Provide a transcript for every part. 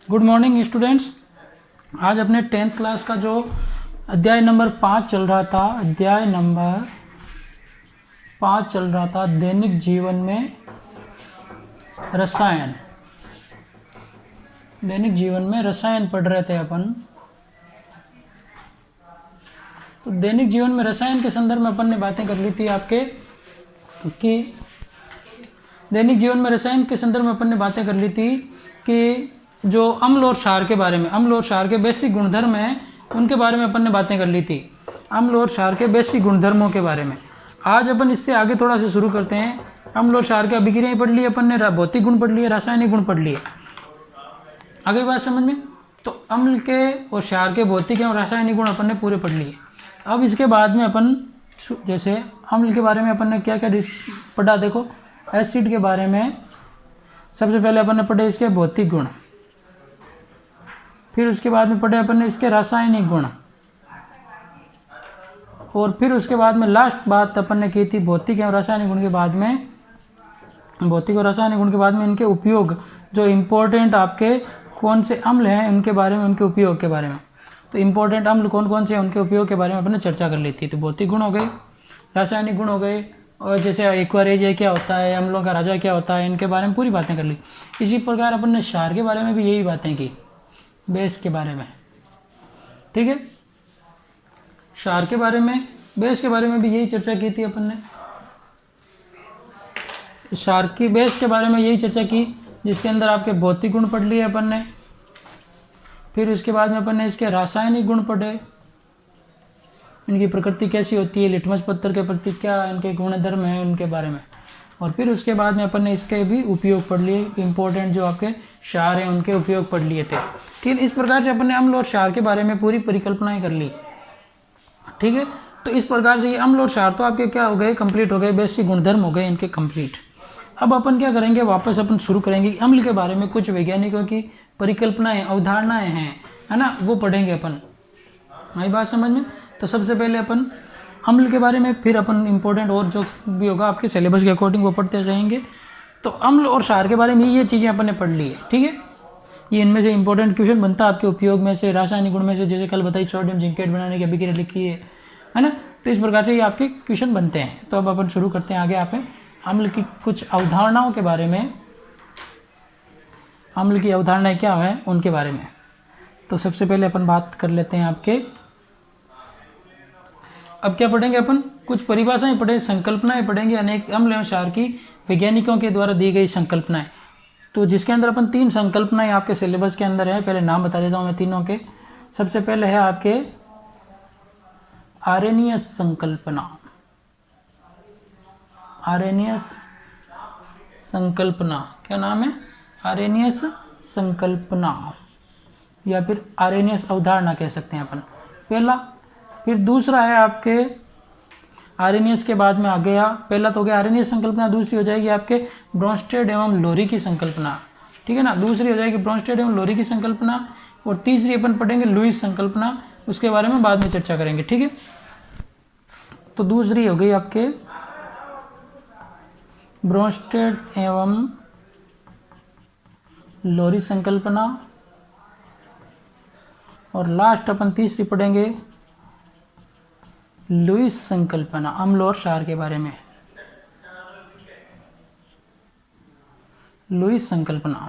Good morning students. आज अपने 10th class का जो अध्याय नंबर 5 चल रहा था, दैनिक जीवन में रसायन। दैनिक जीवन में रसायन पढ़ रहे थे अपन। तो दैनिक जीवन में रसायन के संदर्भ में अपन ने बातें कर ली थी आपके कि दैनिक जीवन में रसायन के संदर्भ में अपन ने बातें कर ली थी कि जो अम्ल और क्षार के बारे में, अम्ल और क्षार के बेसिक गुणधर्म हैं उनके बारे में अपन ने बातें कर ली थी। अम्ल और क्षार के बेसिक गुणधर्मों के बारे में आज अपन इससे आगे थोड़ा सा शुरू करते हैं। अम्ल और क्षार के अभिक्रियाएं पढ़ ली अपन ने, भौतिक गुण पढ़ लिए, रासायनिक गुण पढ़ लिए। आगे बात समझ में? तो अम्ल के और क्षार के भौतिक और रासायनिक गुण अपन ने पूरे पढ़ लिए। अब इसके बाद में अपन जैसे अम्ल के बारे में अपन ने क्या क्या पढ़ा, देखो एसिड के बारे में सबसे पहले अपन ने पढ़े इसके भौतिक गुण, फिर उसके बाद में पढ़े अपन ने इसके रासायनिक गुण, और फिर उसके बाद में लास्ट बात अपन ने की थी भौतिक और रासायनिक गुण के बाद में, भौतिक और रासायनिक गुण के बाद में इनके उपयोग, जो इम्पोर्टेंट आपके कौन से अम्ल हैं उनके बारे में, उनके उपयोग के बारे में। तो इम्पोर्टेंट अम्ल कौन कौन से हैं उनके उपयोग के बारे में अपन ने चर्चा कर ली थी। तो भौतिक गुण हो गए, रासायनिक गुण हो गए, और जैसे एक्वारेज क्या होता है, अम्लों का राजा क्या होता है, इनके बारे में पूरी बातें कर ली। इसी प्रकार अपन ने क्षार के बारे में भी यही बातें की, बेस के बारे में। ठीक है, क्षार के बारे में, बेस के बारे में भी यही चर्चा की थी अपन ने। क्षार की बेस के बारे में यही चर्चा की जिसके अंदर आपके भौतिक गुण पढ़ लिए अपन ने, फिर उसके बाद में अपन ने इसके रासायनिक गुण पढ़े, इनकी प्रकृति कैसी होती है, लिटमस पत्थर के प्रति क्या इनके गुणधर्म हैं उनके बारे में, और फिर उसके बाद में अपन ने इसके भी उपयोग पढ़ लिए, इंपॉर्टेंट जो आपके क्षार हैं उनके उपयोग पढ़ लिए थे। ठीक, इस प्रकार से अपन ने अम्ल और क्षार के बारे में पूरी परिकल्पनाएं कर ली। ठीक है, तो इस प्रकार से ये अम्ल और क्षार तो आपके क्या हो गए, कंप्लीट हो गए, बेसिक गुणधर्म हो गए इनके कंप्लीट। अब अपन क्या करेंगे, वापस अपन शुरू करेंगे अम्ल के बारे में कुछ वैज्ञानिकों की परिकल्पनाएं, अवधारणाएं हैं, है ना, वो पढ़ेंगे अपन। हमारी बात समझ में? तो सबसे पहले अपन अम्ल के बारे में, फिर अपन इंपॉर्टेंट और जो भी होगा आपके सिलेबस के अकॉर्डिंग वो पढ़ते रहेंगे। तो अम्ल और क्षार के बारे में ये चीज़ें अपन ने पढ़ ली है। ठीक है, ये इनमें से इंपॉर्टेंट क्वेश्चन बनता है आपके उपयोग में से, रासायनिक गुण में से, जैसे कल बताई सोडियम जिंकेट बनाने की अभिक्रिया लिखी है ना। तो इस प्रकार से ये आपके क्वेश्चन बनते हैं। तो अब अपन शुरू करते हैं आगे आप अम्ल की कुछ अवधारणाओं के बारे में, अम्ल की अवधारणाएं क्या है उनके बारे में। तो सबसे पहले अपन बात कर लेते हैं आपके, अब क्या पढ़ेंगे अपन, कुछ परिभाषाएं पढ़े, संकल्पनाएं पढ़ेंगे, अनेक अम्ल एवं क्षार की वैज्ञानिकों के द्वारा दी गई संकल्पनाएं। तो जिसके अंदर अपन 3 संकल्पनाएं आपके सिलेबस के अंदर है, पहले नाम बता देता हूं मैं तीनों के। सबसे पहले है आपके आरेनियस संकल्पना, आरेनियस संकल्पना, क्या नाम है, आरेनियस संकल्पना, या फिर आरेनियस अवधारणा कह सकते हैं अपन, पहला। फिर दूसरा है आपके आरेनियस के बाद में आ गया, पहला तो हो गया आरेनियस संकल्पना, दूसरी हो जाएगी आपके ब्रोंस्टेड एवं लोरी की संकल्पना। ठीक है ना, दूसरी हो जाएगी ब्रोंस्टेड एवं लोरी की संकल्पना, और तीसरी अपन पढ़ेंगे लुईस संकल्पना, उसके बारे में बाद में चर्चा करेंगे। ठीक है, तो दूसरी हो गई आपके ब्रोंस्टेड एवं लोरी संकल्पना, और लास्ट अपन तीसरी पढ़ेंगे लुईस संकल्पना, अम्ल और क्षार के बारे में, लुईस संकल्पना।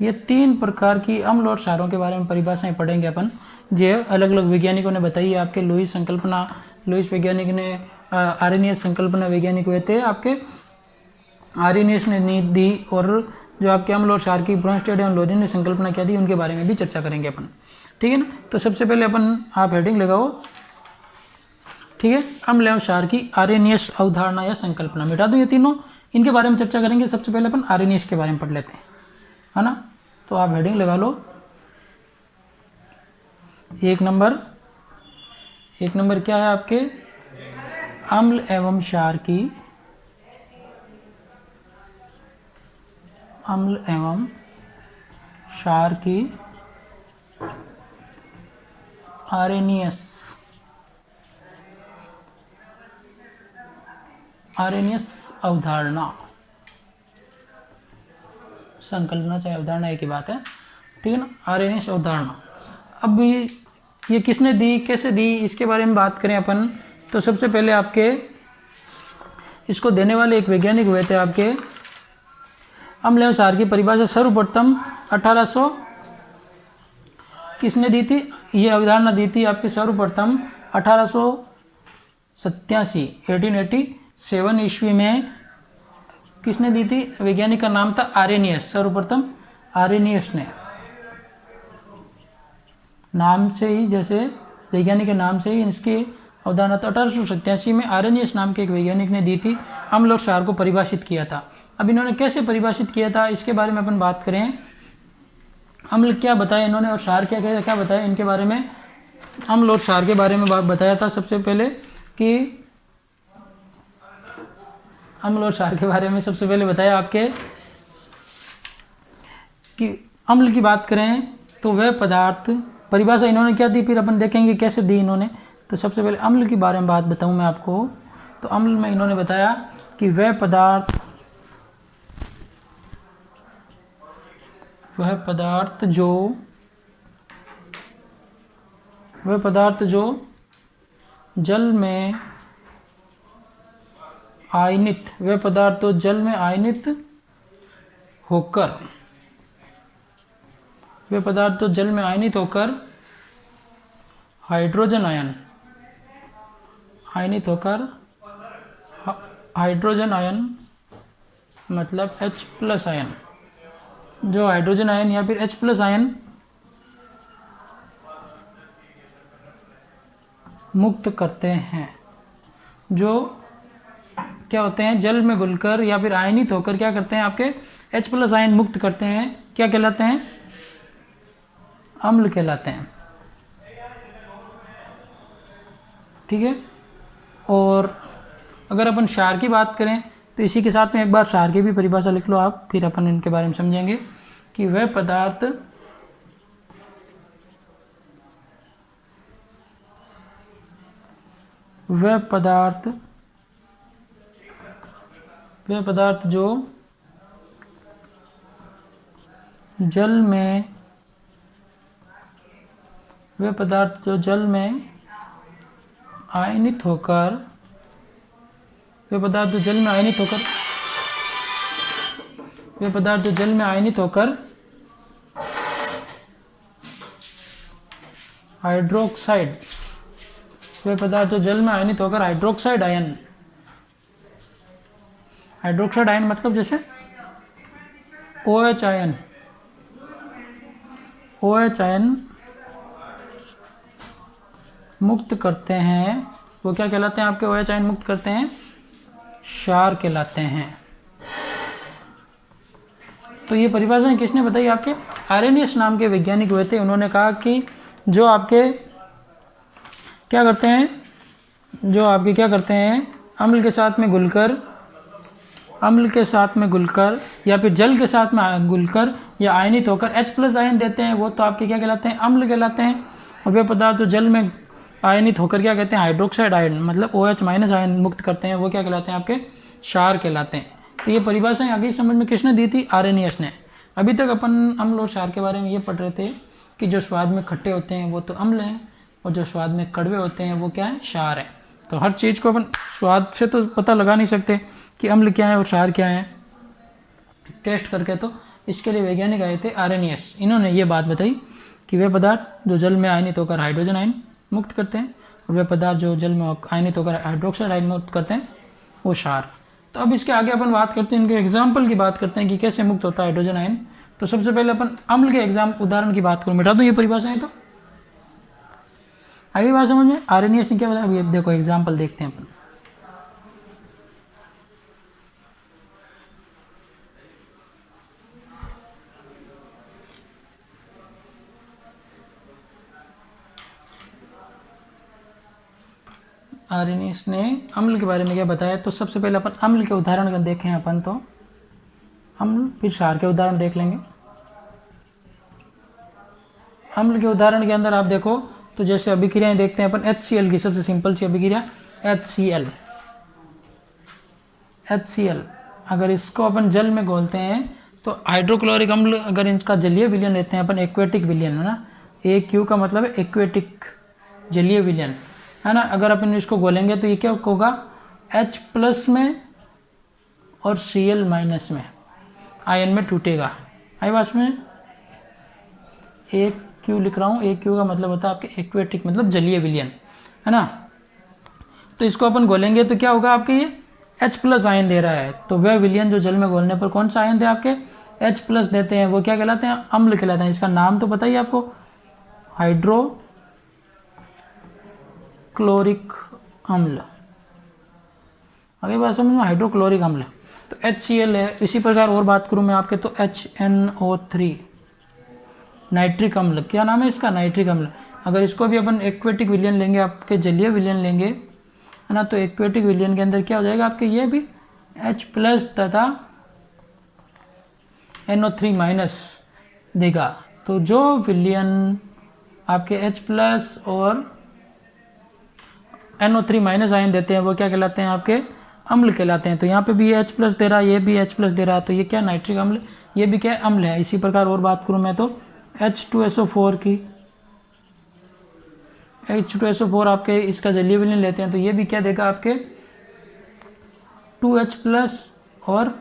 ये 3 प्रकार की अम्ल और क्षारों के बारे में परिभाषाएं पढ़ेंगे अपन, जो अलग अलग वैज्ञानिकों ने बताई है आपके। लुईस संकल्पना, लुईस वैज्ञानिक ने, आरेनियस संकल्पना वैज्ञानिक हुए थे आपके, आरेनियस ने दी, और जो आपके अम्ल और क्षार की ब्रोंस्टेड एवं लोरी ने संकल्पना क्या दी उनके बारे में भी चर्चा करेंगे अपन। ठीक है ना, तो सबसे पहले अपन आप हेडिंग लगाओ। ठीक है, अम्ल एवं क्षार की आरेनियस अवधारणा या संकल्पना, मिटा दो ये तीनों, इनके बारे में चर्चा करेंगे। सबसे पहले अपन आरेनियस के बारे में पढ़ लेते हैं, है ना। तो आप हेडिंग लगा लो, 1 नंबर क्या है आपके, अम्ल एवं क्षार की, अम्ल एवं क्षार की आरेनियस, आरेनियस अवधारणा, संकल्पना चाहे अवधारणा एक ही बात है। ठीक ठीक है ना, आर्यनियस अवधारणा। अब ये किसने दी, कैसे दी, इसके बारे में बात करें अपन तो सबसे पहले आपके इसको देने वाले एक वैज्ञानिक हुए थे आपके अम्ल एवं क्षार की परिभाषा सर्वप्रथम 1800 किसने दी थी, ये अवधारणा दी थी आपकी सर्वप्रथम 1887 ईस्वी में। किसने दी थी, वैज्ञानिक का नाम था आर्यनियस, सर्वप्रथम आर्यनियस ने, नाम से ही जैसे वैज्ञानिक के नाम से ही इसकी अवधारणा तो 1887 में आर्यनियस नाम के एक वैज्ञानिक ने दी थी, अम्ल और क्षार को परिभाषित किया था। अब इन्होंने कैसे परिभाषित किया था इसके बारे में अपन बात करें। अम्ल क्या बताया इन्होंने और क्षार क्या क्या क्या बताया इनके बारे में। अम्ल और क्षार के बारे में बताया था सबसे पहले कि अम्ल और क्षार के बारे में सबसे पहले बताया आपके कि अम्ल की बात करें तो वह पदार्थ, परिभाषा इन्होंने क्या दी फिर अपन देखेंगे कैसे दी इन्होंने। तो सबसे पहले अम्ल के बारे में बात बताऊं मैं आपको, तो अम्ल में इन्होंने बताया कि वह पदार्थ जो जल में आयनित, वह पदार्थ तो जल में आयनित होकर, वे पदार्थ तो जल में आयनित होकर हाइड्रोजन आयन मतलब H+ आयन, जो हाइड्रोजन आयन या फिर H+ आयन मुक्त करते हैं, जो क्या होते हैं जल में घुलकर या फिर आयनित होकर क्या करते हैं आपके H+ आयन मुक्त करते हैं, क्या कहलाते हैं, अम्ल कहलाते हैं। ठीक है। और अगर अपन क्षार की बात करें तो इसी के साथ में एक बार क्षार की भी परिभाषा लिख लो आप, फिर अपन इनके बारे में समझेंगे कि वह पदार्थ जो जल में आयनित होकर हाइड्रोक्साइड, हाइड्रोक्साइड आयन मतलब जैसे OH आयन मुक्त करते हैं, वो क्या कहलाते हैं आपके, OH आयन मुक्त करते हैं, क्षार कहलाते हैं। तो ये परिभाषा किसने बताई, आपके आर्यनियस नाम के वैज्ञानिक हुए थे। उन्होंने कहा कि जो आपके क्या करते हैं अम्ल के साथ में घुलकर या फिर जल के साथ में घुलकर या आयनित होकर H+ आयन देते हैं, वो तो आपके क्या कहलाते हैं, अम्ल कहलाते हैं। और वे पदार्थ जो जल में आयनित होकर क्या कहते हैं, हाइड्रोक्साइड आयन मतलब OH- आयन मुक्त करते हैं, वो क्या कहलाते हैं आपके, क्षार कहलाते हैं। तो ये परिभाषाएं आगे समझ में किसने दी थी, आर्यनियस ने। अभी तक अपन अम्ल और क्षार के बारे में ये पढ़ रहे थे कि जो स्वाद में खट्टे होते हैं वो तो अम्ल हैं और जो स्वाद में कड़वे होते हैं वो क्या है, क्षार है। तो हर चीज़ को अपन स्वाद से तो पता लगा नहीं सकते कि अम्ल क्या है और क्षार क्या है टेस्ट करके, तो इसके लिए वैज्ञानिक आए थे आर्यनियस। इन्होंने ये बात बताई कि वे पदार्थ जो जल में आयनित होकर हाइड्रोजन आयन मुक्त करते हैं और वे पदार्थ जो जल में आयनित होकर हाइड्रोक्साइड आयन मुक्त करते हैं वो क्षार। तो अब इसके आगे अपन बात करते हैं, इनके एग्जाम्पल की बात करते हैं कि कैसे मुक्त होता है हाइड्रोजन आयन। तो सबसे पहले अपन अम्ल के उदाहरण की बात करूँ, मिटा दूँ ये परिभाषाएं तो आगे बात समझ में। आर्यनियस ने क्या बताया, अभी देखो एग्जाम्पल देखते हैं अपन। आर्यनियस ने अम्ल के बारे में क्या बताया, तो सबसे पहले अपन अम्ल के उदाहरण देखें अपन, तो अम्ल फिर क्षार के उदाहरण देख लेंगे। अम्ल के उदाहरण के अंदर आप देखो तो जैसे अभिक्रियाएं देखते हैं अपन HCl की, सबसे सिंपल सी अभिक्रिया HCl। अगर इसको अपन जल में घोलते हैं तो हाइड्रोक्लोरिक अम्ल अगर इनका जलीय विलयन लेते हैं अपन, एक्वेटिक विलयन है ना, AQ का मतलब है एक्वेटिक जलीय विलयन है ना। अगर अपन इसको घोलेंगे तो ये क्या होगा, H+ में और Cl- में आयन में टूटेगा। आई बात में, AQ लिख रहा हूँ, AQ का मतलब होता है आपके एक्वेटिक मतलब जलीय विलयन है ना। तो इसको अपन घोलेंगे तो क्या होगा आपके, ये H+ आयन दे रहा है। तो वह विलयन जो जल में घोलने पर कौन सा आयन दे आपके, H+ देते हैं, वो क्या कहलाते हैं, अम्ल कहलाते हैं। इसका नाम तो पता ही आपको, हाइड्रोक्लोरिक अम्ल। आगे बात समझ में, हाइड्रोक्लोरिक अम्ल। तो HCl है। इसी प्रकार और बात करूं मैं आपके तो HNO3 नाइट्रिक अम्ल, क्या नाम है इसका, नाइट्रिक अम्ल। अगर इसको भी अपन एक्वेटिक विलयन लेंगे, आपके जलीय विलयन लेंगे है ना, तो एक्वेटिक विलयन के अंदर क्या हो जाएगा आपके, ये भी H+ तथा NO3- देगा। तो जो विलयन आपके H+ और NO3- आयन देते हैं वो क्या कहलाते हैं, आपके अम्ल कहलाते हैं। तो यहाँ पे भी ये H+ दे रहा है, ये भी H+ दे रहा है, तो ये क्या नाइट्रिक अम्ल, ये भी क्या अम्ल है। इसी प्रकार और बात करूँ मैं तो H2SO4 की, H2SO4 आपके इसका जलीय विलयन लेते हैं तो ये भी क्या देगा आपके 2H+ और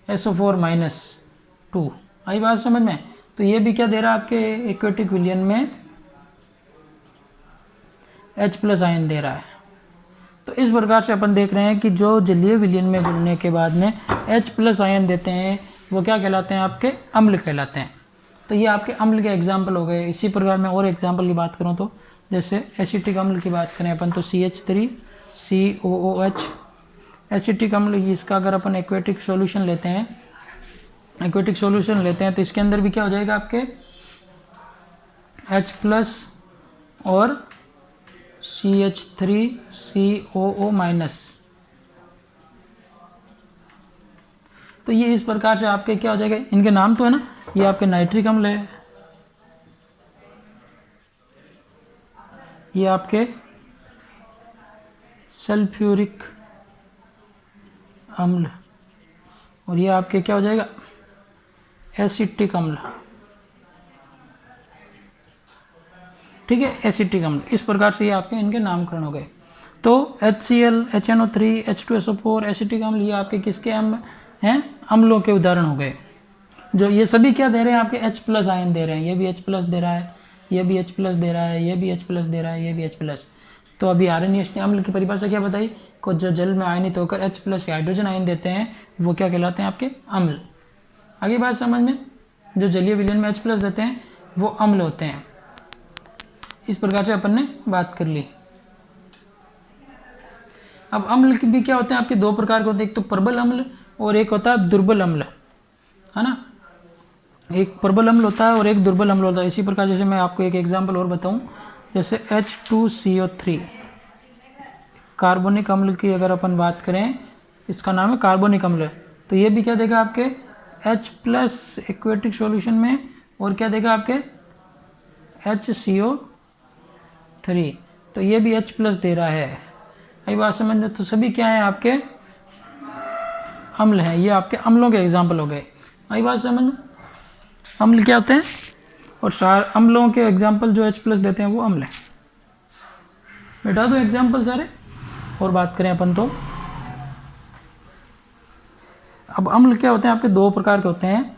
SO4-2। आई बात समझ में। तो ये भी क्या दे रहा है आपके एक्वेटिक विलयन में H+ आयन दे रहा है। तो इस प्रकार से अपन देख रहे हैं कि जो जलीय विलयन में घुलने के बाद में H+ आयन देते हैं वो क्या कहलाते हैं, आपके अम्ल कहलाते हैं। तो ये आपके अम्ल के एग्जाम्पल हो गए। इसी प्रकार मैं और एग्जाम्पल की बात करूँ तो जैसे एसिटिक अम्ल की बात करें अपन तो CH3COOH एसिटिक अम्ल, इसका अगर अपन एक्वेटिक सॉल्यूशन लेते हैं, तो इसके अंदर भी क्या हो जाएगा आपके H+ और CH3COO-। तो ये इस प्रकार से आपके क्या हो जाएगा, इनके नाम तो है ना, ये आपके नाइट्रिक अम्ल है, ये आपके सल्फ्यूरिक अम्ल, और ये आपके क्या हो जाएगा एसिटिक अम्ल। ठीक है, एसिटिक अम्ल। इस प्रकार से ये आपके इनके नामकरण हो गए। तो HCl, HNO3, H2SO4 एसिटिक अम्ल, ये आपके किसके अम्ल हैं, अम्लों के उदाहरण हो गए। जो ये सभी क्या दे रहे हैं आपके H+ आयन दे रहे हैं, ये भी H+ दे रहा है, ये भी H+ दे रहा है, ये भी H+ दे रहा है, ये भी H+। तो अभी आर्यनिष्ठ अम्ल की परिभाषा क्या बताई, को जो जल में आयनित होकर H+ या हाइड्रोजन आयन देते हैं वो क्या कहलाते हैं आपके अम्ल। आगे बात समझ में, जो जलीय विलयन में H+ देते हैं वो अम्ल होते हैं। इस प्रकार से अपन ने बात कर ली। अब अम्ल की भी क्या होते हैं आपके, दो प्रकार के होते हैं, एक तो प्रबल अम्ल और एक होता है दुर्बल अम्ल है ना। एक प्रबल अम्ल होता है और एक दुर्बल अम्ल होता है। इसी प्रकार जैसे मैं आपको एक एग्जांपल और बताऊं, जैसे H2CO3 कार्बोनिक अम्ल की अगर अपन बात करें, इसका नाम है कार्बोनिक अम्ल। तो ये भी क्या देगा आपके H+ एक्वेटिक सॉल्यूशन में, और क्या देगा आपके HCO3, तो ये भी H+ दे रहा है। आई बात समझ में। तो सभी क्या है आपके अम्ल हैं, ये आपके अम्लों के एग्जाम्पल हो गए। आई बात समझ में, अम्ल क्या होते हैं, और अम्लों के एग्जाम्पल जो H+ देते हैं वो अम्ल है। बैठा दो एग्जाम्पल सारे और बात करें अपन तो। अब अम्ल क्या होते हैं आपके, दो प्रकार के होते हैं,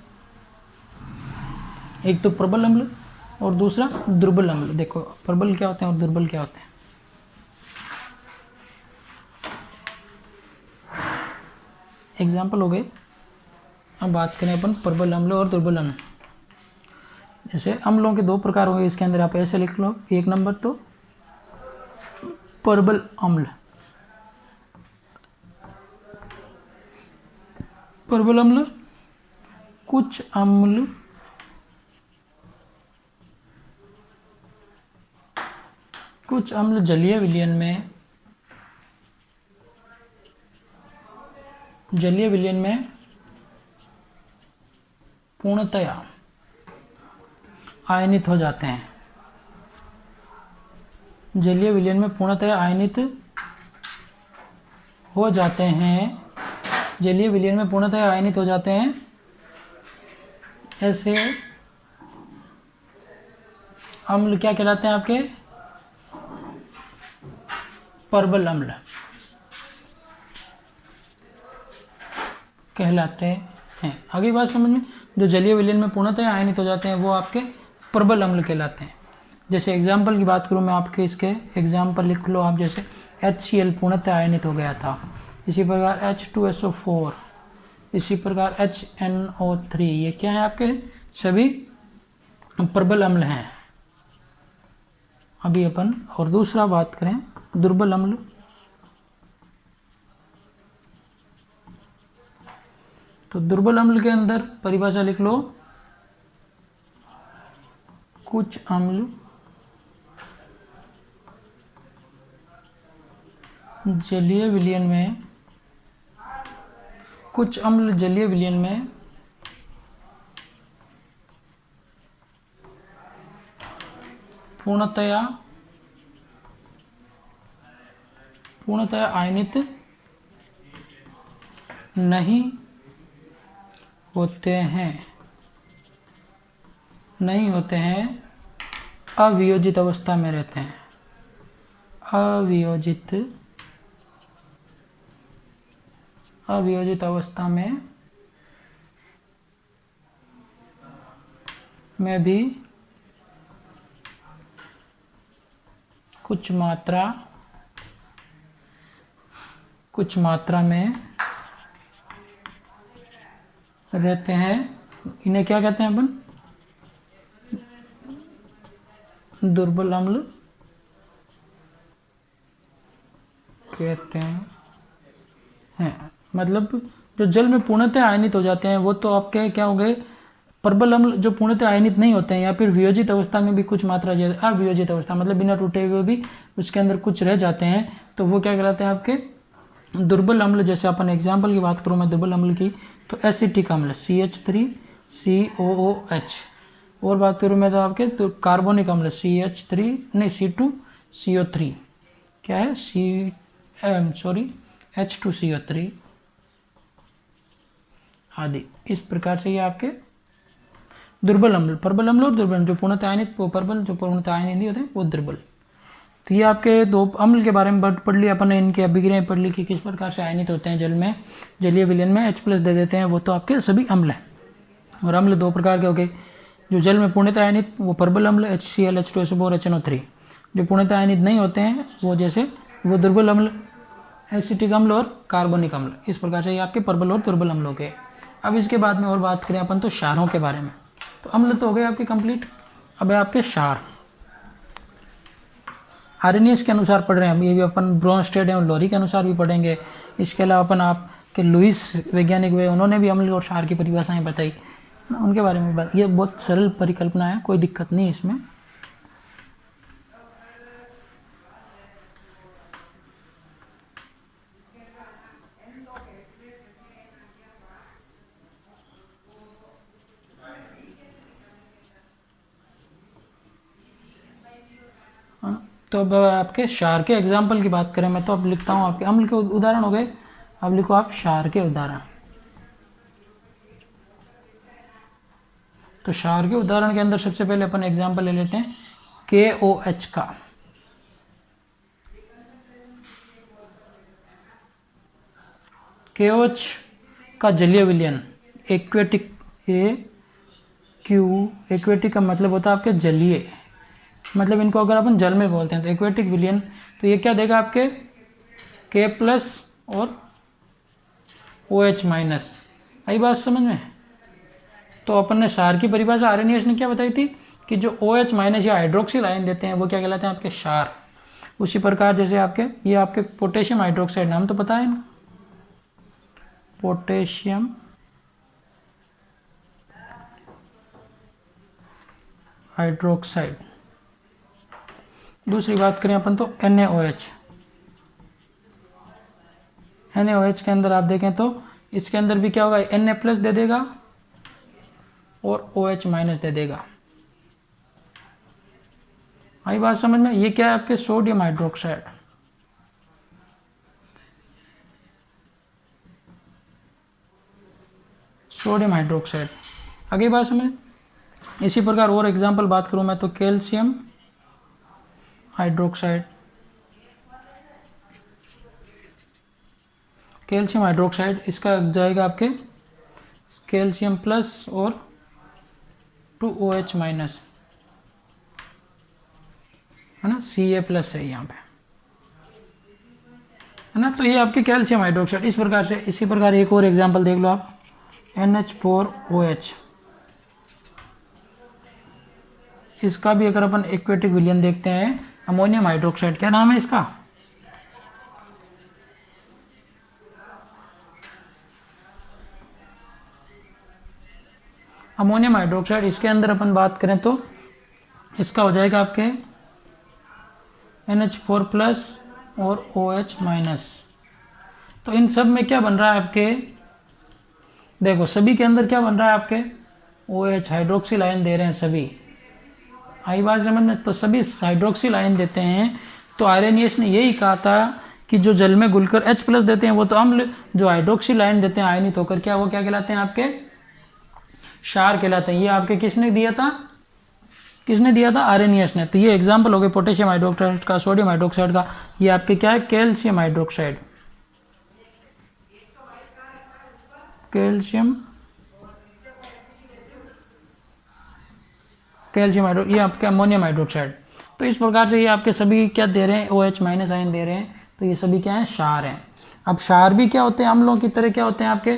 एक तो प्रबल अम्ल और दूसरा दुर्बल अम्ल। देखो प्रबल क्या होते हैं और दुर्बल क्या होते हैं। एग्जाम्पल हो गए। अब बात करें अपन प्रबल अम्ल और दुर्बल अम्ल। जैसे अम्लों के दो प्रकार हो गए, इसके अंदर आप ऐसे लिख लो, एक नंबर तो प्रबल अम्ल। प्रबल अम्ल, कुछ अम्ल जलीय विलयन में पूर्णतया आयनित हो जाते हैं। जलीय विलयन में पूर्णतया आयनित हो जाते हैं, जलीय विलयन में पूर्णतः आयनित हो जाते हैं, ऐसे अम्ल क्या कहलाते हैं आपके? परबल अम्ल कहलाते हैं। आगे बात समझ में, जो जलीय विलयन में पूर्णतः आयनित हो जाते हैं वो आपके प्रबल अम्ल कहलाते हैं। जैसे एग्जाम्पल की बात करूँ मैं आपके, इसके एग्जाम्पल लिख लो आप, जैसे HCl पूर्णतः आयनित हो गया था, इसी प्रकार H2SO4, इसी प्रकार HNO3, ये क्या है आपके? सभी प्रबल अम्ल हैं। अभी अपन और दूसरा बात करें, दुर्बल अम्ल। तो दुर्बल अम्ल के अंदर परिभाषा लिख लो, कुछ अम्ल जलीय विलयन में, कुछ अम्ल जलीय विलयन में पूर्णतया आयनित नहीं होते हैं, अवियोजित अवस्था में रहते हैं, अवियोजित अवस्था में भी कुछ मात्रा में रहते हैं। इन्हें क्या कहते हैं अपन? दुर्बल अम्ल कहते हैं। मतलब जो जल में पूर्णतः आयनित हो जाते हैं वो तो आपके क्या हो गए? प्रबल अम्ल। जो पूर्णतः आयनित नहीं होते हैं या फिर वियोजित अवस्था में भी कुछ मात्रा, अवियोजित अवस्था मतलब बिना टूटे हुए भी उसके अंदर कुछ रह जाते हैं, तो वो क्या कहलाते हैं आपके? दुर्बल अम्ल। जैसे अपन एग्जाम्पल की बात करूँ मैं दुर्बल अम्ल की, तो एसिटिक अम्ल CH3COOH, और बात करूँ मैं तो आपके तो कार्बोनिक अम्ल C2CO3, क्या है? H2CO3 आदि। इस प्रकार से ये आपके दुर्बल अम्ल, प्रबल अम्ल और दुर्बल, जो पूर्णतः आयनित वो प्रबल, जो पूर्णतः आयनित नहीं होते वो दुर्बल। तो ये आपके दो अम्ल के बारे में पढ़ लिया अपन ने, इनकी अभिक्रियाएं पढ़ ली कि किस प्रकार से आयनित होते हैं जल में, जलीय विलयन में H+ दे देते हैं, वो तो आपके सभी अम्ल हैं। और अम्ल दो प्रकार के हो गए, जो जल में पूर्णतः आयनित वो प्रबल अम्ल HCl, H2SO4, HNO3, जो पूर्णतः आयनित नहीं होते हैं वो जैसे वो दुर्बल अम्ल, एसिटिक अम्ल और कार्बोनिक अम्ल। इस प्रकार से ये आपके प्रबल और दुर्बल अम्ल हो गए। अब इसके बाद में और बात करें अपन तो क्षारों के बारे में। तो अम्ल तो हो गए आपके कंप्लीट, अब है आपके क्षार। आर्यनियस के अनुसार पढ़ रहे हैं, ये भी अपन ब्रोंस्टेड एवं लोरी के अनुसार भी पढ़ेंगे। इसके अलावा अपन आपके लुईस वैज्ञानिक हुए, उन्होंने भी अम्ल और क्षार की परिभाषाएं बताई, उनके बारे में बात। ये बहुत सरल परिकल्पना है, कोई दिक्कत नहीं इसमें। तो अब आपके क्षार के एग्जाम्पल की बात करें मैं तो अब लिखता हूँ, आपके अम्ल के उदाहरण हो गए, अब लिखो आप क्षार के उदाहरण। तो क्षार के उदाहरण के अंदर सबसे पहले अपन एग्जाम्पल ले लेते हैं KOH का। KOH का जलीय विलयन एक्वेटिक, एक्वेटिक का मतलब होता है आपके जलीय, मतलब इनको अगर अपन जल में बोलते हैं तो एक्वेटिक विलयन, तो ये क्या देगा आपके K+ और OH-। आई बात समझ में? तो अपन ने क्षार की परिभाषा आर्यनियस ने क्या बताई थी कि जो OH- या हाइड्रोक्सिल आयन देते हैं वो क्या कहलाते हैं आपके क्षार। उसी प्रकार जैसे आपके ये आपके पोटेशियम हाइड्रोक्साइड, नाम तो पता है ना, पोटेशियम हाइड्रोक्साइड। दूसरी बात करें अपन तो NaOH। NaOH के अंदर आप देखें तो इसके अंदर भी क्या होगा, Na+ दे देगा और OH- दे देगा। आई बात समझ में? ये क्या है आपके सोडियम हाइड्रोक्साइड। Sodium hydroxide. आगे बात समझ। इसी प्रकार और एग्जांपल बात करूं मैं तो कैल्शियम हाइड्रोक्साइड। कैल्शियम हाइड्रोक्साइड इसका जाएगा आपके कैल्शियम प्लस और 2OH माइनस, है ना, Ca प्लस है यहाँ पे, है ना। तो ये आपके कैल्शियम हाइड्रोक्साइड इस प्रकार से। इसी प्रकार एक और एग्जांपल देख लो आप, NH4OH। इसका भी अगर अपन एक्वेटिक विलयन देखते हैं, अमोनियम हाइड्रोक्साइड, क्या नाम है इसका, अमोनियम हाइड्रोक्साइड। इसके अंदर अपन बात करें तो इसका हो जाएगा आपके NH4 प्लस और OH माइनस। तो इन सब में क्या बन रहा है आपके, देखो सभी के अंदर क्या बन रहा है आपके, OH हाइड्रोक्सिल आयन दे रहे हैं सभी। आई बात समझ में। तो सभी हाइड्रोक्सिल आयन देते हैं। तो आयरनियस ने यही कहा था कि जो जल में घुलकर H प्लस देते हैं वो तो अम्ल, जो हाइड्रोक्सिल आयन देते हैं आयनित होकर क्या, वो क्या कहलाते हैं आपके, क्षार कहलाते हैं। ये आपके किसने दिया था, किसने दिया था, आयरनियस ने। तो ये एग्जाम्पल हो गए पोटेशियम हाइड्रोक्साइड का, सोडियम हाइड्रोक्साइड का। ये आपके क्या है, कैल्शियम हाइड्रोक्साइड, कैल्शियम हाइड्रो, ये आपके अमोनियम हाइड्रोक्साइड। तो इस प्रकार से ये आपके सभी क्या दे रहे हैं, OH माइनस आयन दे रहे हैं। तो ये सभी क्या है, क्षार हैं। अब क्षार भी क्या होते हैं, अम्लों की तरह क्या होते हैं आपके,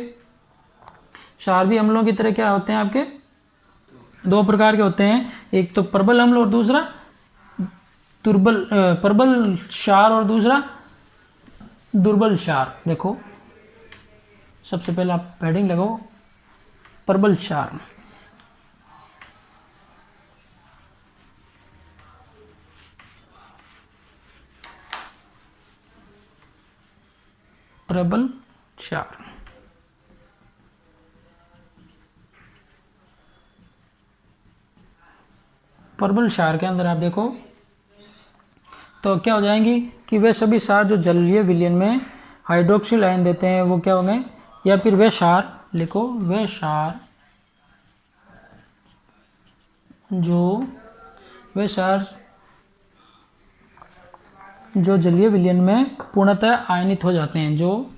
क्षार भी अम्लों की तरह क्या होते हैं आपके, दो प्रकार के होते हैं, एक तो प्रबल अम्ल और दूसरा दुर्बल, प्रबल क्षार और दूसरा दुर्बल क्षार। देखो सबसे पहले आप पैडिंग लगाओ, प्रबल क्षार, प्रबल क्षार। प्रबल क्षार के अंदर आप देखो तो क्या हो जाएंगी कि वे सभी क्षार जो जलीय विलयन में हाइड्रोक्सिल आयन देते हैं वो क्या होंगे, या फिर वे क्षार लिखो, वे क्षार जो जलीय विलयन में पूर्णतः आयनित हो जाते हैं, जो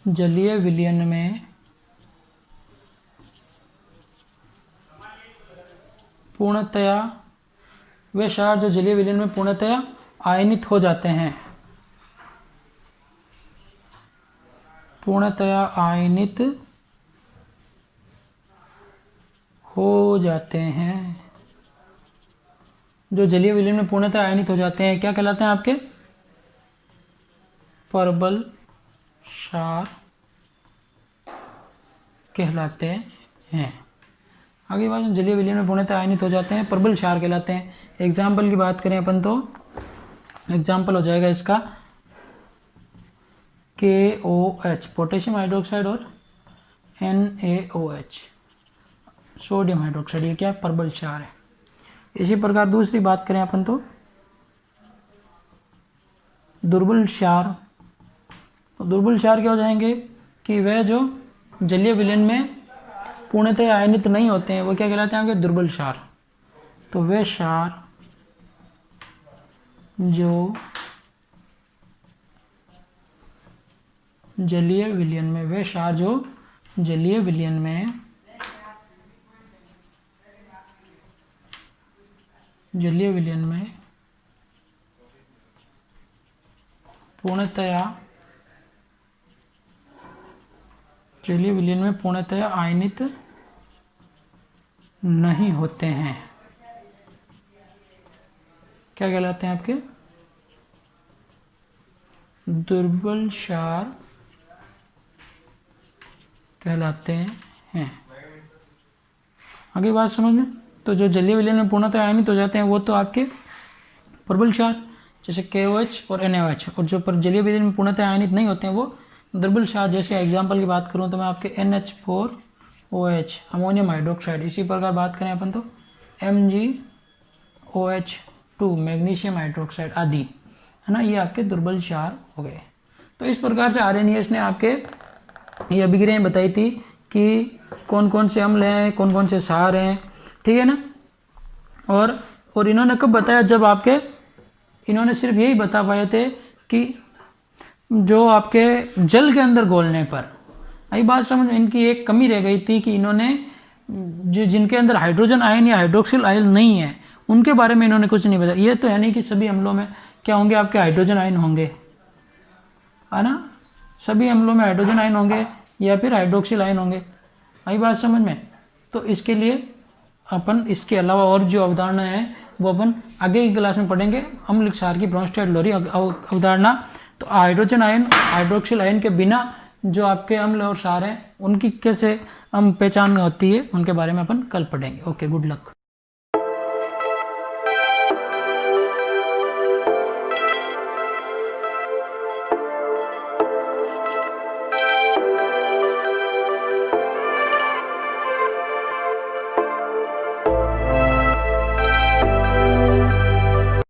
जलीय विलयन में पूर्णतया, वे क्षार जो जलीय विलयन में पूर्णतया आयनित हो जाते हैं, पूर्णतया आयनित हो जाते हैं, जो जलीय विलयन में पूर्णतः आयनित हो जाते हैं, क्या कहलाते हैं आपके, प्रबल क्षार कहलाते हैं। आगे बात, जलीय विलयन में पूर्णतः आयनित हो जाते हैं, प्रबल क्षार कहलाते हैं। एग्जाम्पल की बात करें अपन तो एग्जाम्पल हो जाएगा इसका KOH पोटेशियम हाइड्रोक्साइड और NaOH सोडियम हाइड्रोक्साइड, ये क्या प्रबल क्षार है। इसी प्रकार दूसरी बात करें अपन तो दुर्बल क्षार। दुर्बल क्षार क्या हो जाएंगे कि वह जो जलीय विलयन में पूर्णतः आयनित नहीं होते हैं, वो क्या कहलाते हैं आपके, दुर्बल क्षार। तो वे क्षार जो जलीय विलयन में, वे क्षार जो जलीय विलयन में पूर्णतया आयनित नहीं होते हैं, क्या कहलाते हैं आपके, दुर्बल क्षार कहलाते हैं। आगे बात समझ में। तो जो जलीय विलयन में पूर्णतः आयनित हो जाते हैं वो तो आपके प्रबल क्षार जैसे KOH और NaOH, और जो पर जलीय विलयन में पूर्णतः आयनित नहीं होते हैं वो दुर्बल क्षार। जैसे एग्जांपल की बात करूं तो मैं आपके NH4OH अमोनियम हाइड्रोक्साइड। इसी प्रकार बात करें अपन तो MgOH2 मैग्नीशियम हाइड्रोक्साइड आदि, है ना, ये आपके दुर्बल क्षार हो गए। तो इस प्रकार से आर्यनियस ने आपके ये अभिक्रियाएं बताई थी कि कौन कौन से अम्ल हैं, कौन कौन से क्षार हैं, ठीक है ना। और इन्होंने कब बताया, जब आपके इन्होंने सिर्फ यही बता पाए थे कि जो आपके जल के अंदर घोलने पर। आई बात समझ। इनकी एक कमी रह गई थी कि इन्होंने जो जिनके अंदर हाइड्रोजन आयन या हाइड्रोक्सिल आयन नहीं है उनके बारे में इन्होंने कुछ नहीं बताया। ये तो है नहीं कि सभी अम्लों में क्या होंगे, आपके हाइड्रोजन आयन होंगे, है ना। सभी अम्लों में हाइड्रोजन आयन होंगे या फिर हाइड्रोक्सिल आयन होंगे। आई बात समझ में। तो इसके लिए अपन इसके अलावा और जो अवधारणा है वो अपन आगे की क्लास में पढ़ेंगे। अम्ल क्षार की ब्रोंस्टेड लोरी अवधारणा। तो हाइड्रोजन आयन हाइड्रोक्सिल आयन के बिना जो आपके अम्ल और क्षार हैं उनकी कैसे हम पहचान होती है उनके बारे में अपन कल पढ़ेंगे। Okay, good luck.